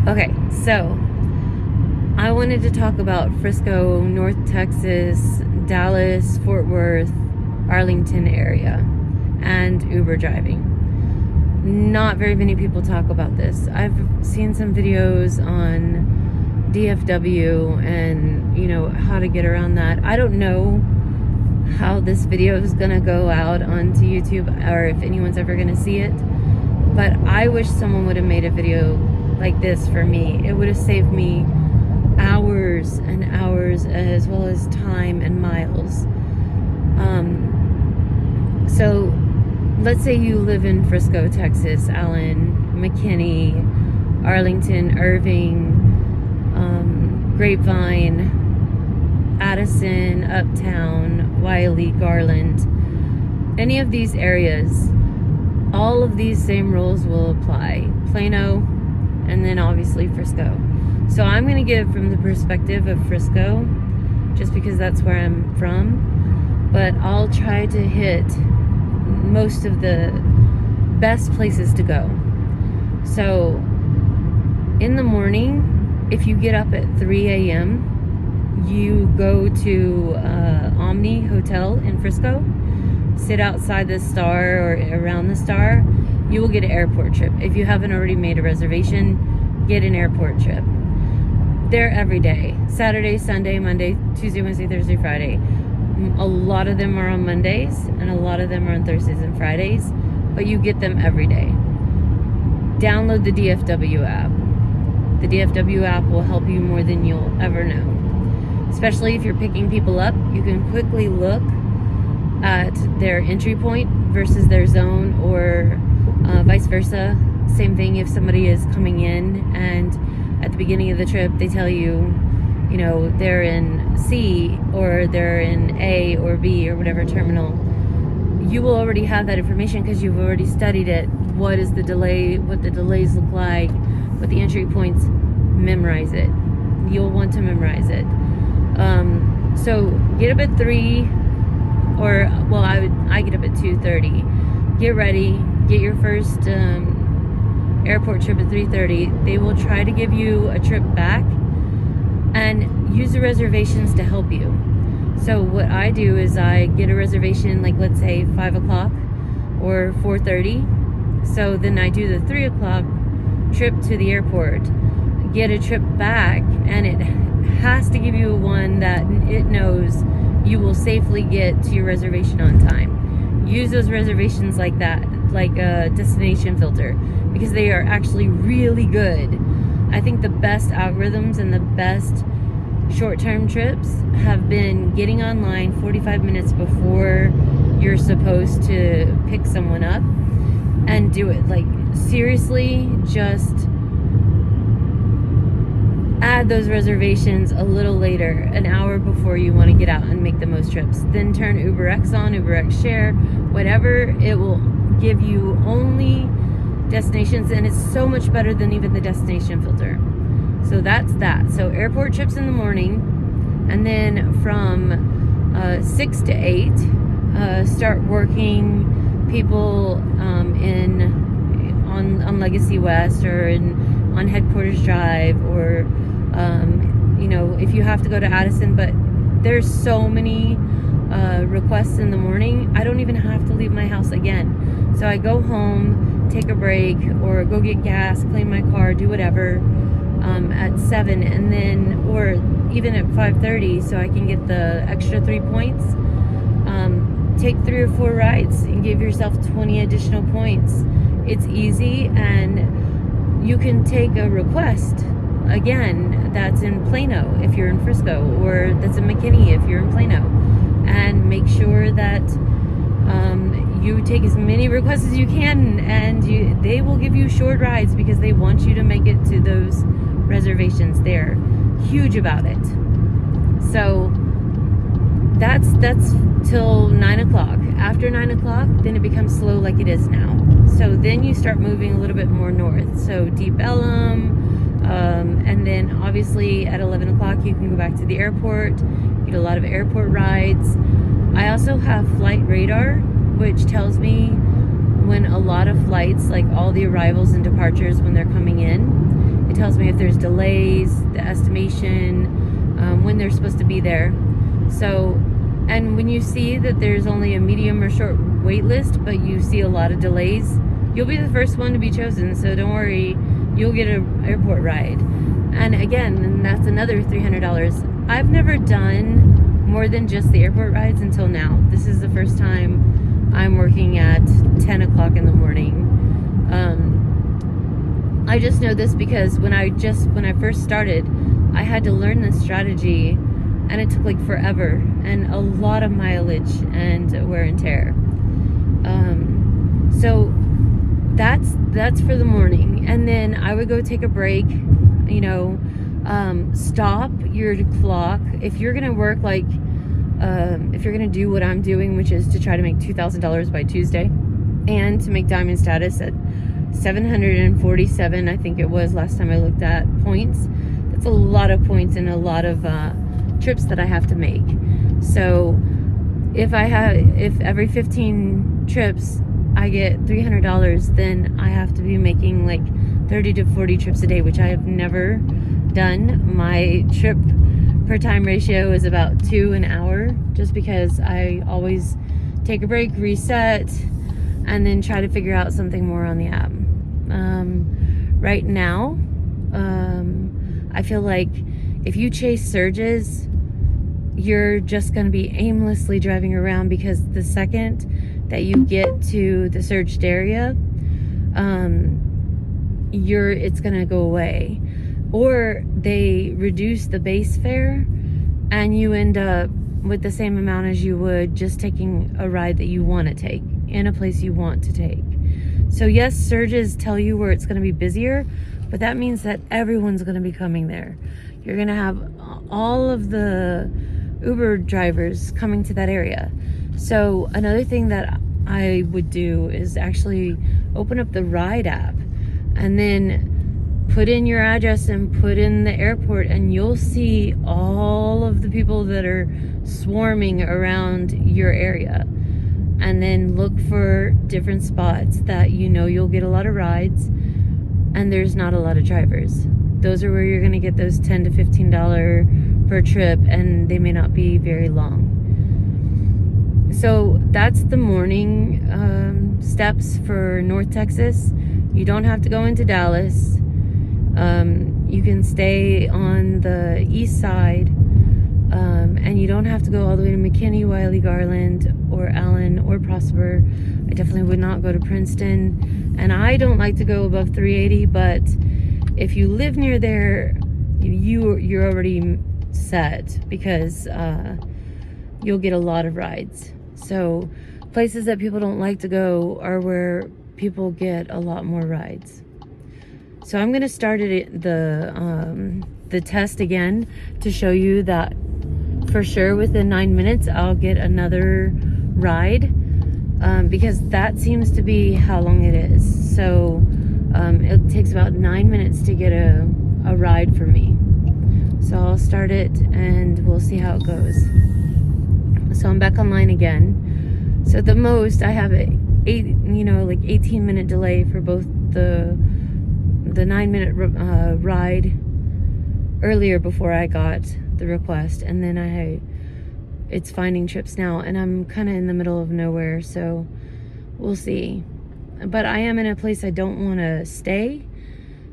Okay, so I wanted to talk about Frisco, North Texas, Dallas, Fort Worth, Arlington area, and Uber driving. Not very many people talk about this. I've seen some videos on DFW and, how to get around that. I don't know how this video is gonna go out onto YouTube or if anyone's ever gonna see it, but I wish someone would have made a video like this for me. It would have saved me hours and hours, as well as time and miles. So let's say you live in Frisco, Texas, Allen, McKinney, Arlington, Irving, Grapevine, Addison, Uptown, Wiley, Garland, any of these areas. All of these same rules will apply. Plano, and then obviously Frisco. So I'm going to give from the perspective of Frisco, just because that's where I'm from, but I'll try to hit most of the best places to go. So in the morning, if you get up at 3 a.m., you go to Omni Hotel in Frisco, sit outside the Star or around the Star, you will get an airport trip. If you haven't already made a reservation, get an airport trip. They're every day. Saturday, Sunday, Monday, Tuesday, Wednesday, Thursday, Friday. A lot of them are on Mondays, and a lot of them are on Thursdays and Fridays, but you get them every day. Download the DFW app. The DFW app will help you more than you'll ever know. Especially if you're picking people up, you can quickly look at their entry point versus their zone, or vice versa. Same thing if somebody is coming in and at the beginning of the trip they tell you, they're in C or they're in A or B or whatever terminal. You will already have that information because you've already studied it. What is the delay, what the delays look like, what the entry points. Memorize it. You'll want to memorize it. So get up at 3, or I get up at 2:30. Get ready, get your first airport trip at 3:30. They will try to give you a trip back, and use the reservations to help you. So what I do is I get a reservation, like let's say 5 o'clock or 4:30. So then I do the 3 o'clock trip to the airport, get a trip back, and it has to give you one that it knows you will safely get to your reservation on time. Use those reservations like that, like a destination filter, because they are actually really good. I think the best algorithms and the best short-term trips have been getting online 45 minutes before you're supposed to pick someone up and do it. Like, seriously, just add those reservations a little later, an hour before you want to get out and make the most trips. Then turn UberX on, UberX Share, whatever. It will give you only destinations, and it's so much better than even the destination filter. So that's that. So airport trips in the morning, and then from 6 to 8, start working people on Legacy West, or on Headquarters Drive, or if you have to go to Addison. But there's so many requests in the morning, I don't even have to leave my house again. So I go home, take a break, or go get gas, clean my car, do whatever at 7, and then, or even at 5:30, so I can get the extra 3 points. Take 3 or 4 rides and give yourself 20 additional points. It's easy, and you can take a request again that's in Plano if you're in Frisco, or that's in McKinney if you're in Plano, and make sure that you take as many requests as you can, and they will give you short rides because they want you to make it to those reservations. They're huge about it. So that's till 9 o'clock. After 9 o'clock, then it becomes slow like it is now. So then you start moving a little bit more north. So Deep Ellum, and then obviously at 11 o'clock you can go back to the airport, get a lot of airport rides. I also have flight radar, which tells me when a lot of flights, like all the arrivals and departures when they're coming in, it tells me if there's delays, the estimation, when they're supposed to be there. So, and when you see that there's only a medium or short wait list, but you see a lot of delays, you'll be the first one to be chosen. So don't worry, you'll get an airport ride. And again, that's another $300. I've never done more than just the airport rides until now. This is the first time I'm working at 10 o'clock in the morning. I just know this because when I first started, I had to learn this strategy, and it took like forever and a lot of mileage and wear and tear. So that's for the morning, and then I would go take a break. Stop your clock if you're gonna work if you're gonna do what I'm doing, which is to try to make $2,000 by Tuesday, and to make diamond status at 747, I think it was last time I looked at points. That's a lot of points and a lot of trips that I have to make. So if every 15 trips I get $300, then I have to be making like 30 to 40 trips a day, which I have never done. My trip per time ratio is about 2 an hour, just because I always take a break, reset, and then try to figure out something more on the app. Right now, I feel like if you chase surges, you're just going to be aimlessly driving around, because the second that you get to the surged area, it's going to go away. Or they reduce the base fare and you end up with the same amount as you would just taking a ride that you want to take in a place you want to take. So yes, surges tell you where it's going to be busier, but that means that everyone's going to be coming there. You're going to have all of the Uber drivers coming to that area. So another thing that I would do is actually open up the ride app and then put in your address and put in the airport, and you'll see all of the people that are swarming around your area. And then look for different spots that you'll get a lot of rides and there's not a lot of drivers. Those are where you're going to get those $10 to $15 per trip, and they may not be very long. So that's the morning steps for North Texas. You don't have to go into Dallas. You can stay on the east side, and you don't have to go all the way to McKinney, Wiley, Garland, or Allen, or Prosper. I definitely would not go to Princeton, and I don't like to go above 380, but if you live near there, you're already set, because you'll get a lot of rides. So places that people don't like to go are where people get a lot more rides. So I'm going to start the test again to show you that for sure within 9 minutes I'll get another ride, because that seems to be how long it is. So it takes about 9 minutes to get a ride for me. So I'll start it and we'll see how it goes. So I'm back online again. So at the most I have like 18-minute delay for both the 9-minute ride earlier before I got the request, and then it's finding trips now, and I'm kind of in the middle of nowhere, so we'll see. But I am in a place I don't want to stay,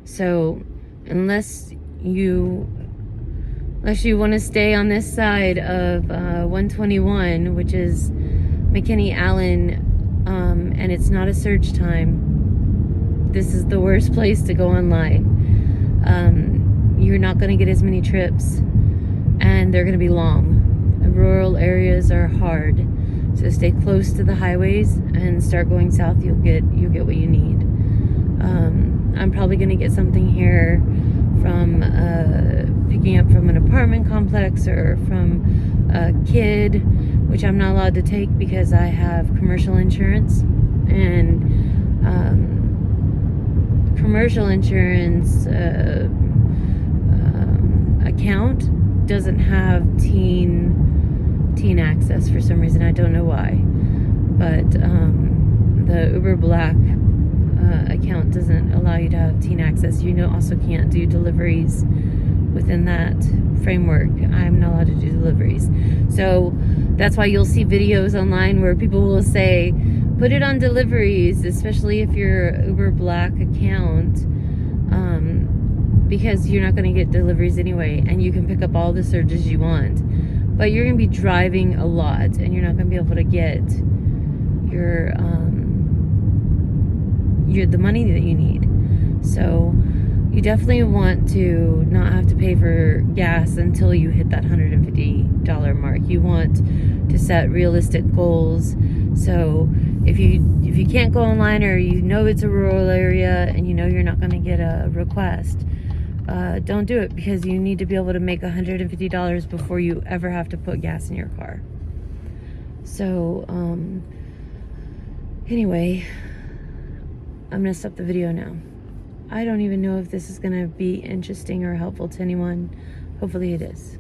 so unless you want to stay on this side of 121, which is McKinney, Allen, and it's not a surge time, this is the worst place to go online. You're not going to get as many trips, and they're going to be long. Rural areas are hard, so stay close to the highways and start going south. You'll get what you need. I'm probably going to get something here from picking up from an apartment complex or from a kid, which I'm not allowed to take because I have commercial insurance, and commercial insurance account doesn't have teen access for some reason. I don't know why, but the Uber Black account doesn't allow you to have teen access. You also can't do deliveries within that framework. I'm not allowed to do deliveries. So that's why you'll see videos online where people will say, put it on deliveries, especially if you're Uber Black account, because you're not going to get deliveries anyway, and you can pick up all the surges you want. But you're going to be driving a lot, and you're not going to be able to get the money that you need. So you definitely want to not have to pay for gas until you hit that $150 mark. You want to set realistic goals. So if you can't go online, or you know it's a rural area and you know you're not going to get a request, don't do it, because you need to be able to make $150 before you ever have to put gas in your car. So anyway, I'm gonna stop the video now. I don't even know if this is gonna be interesting or helpful to anyone. Hopefully it is.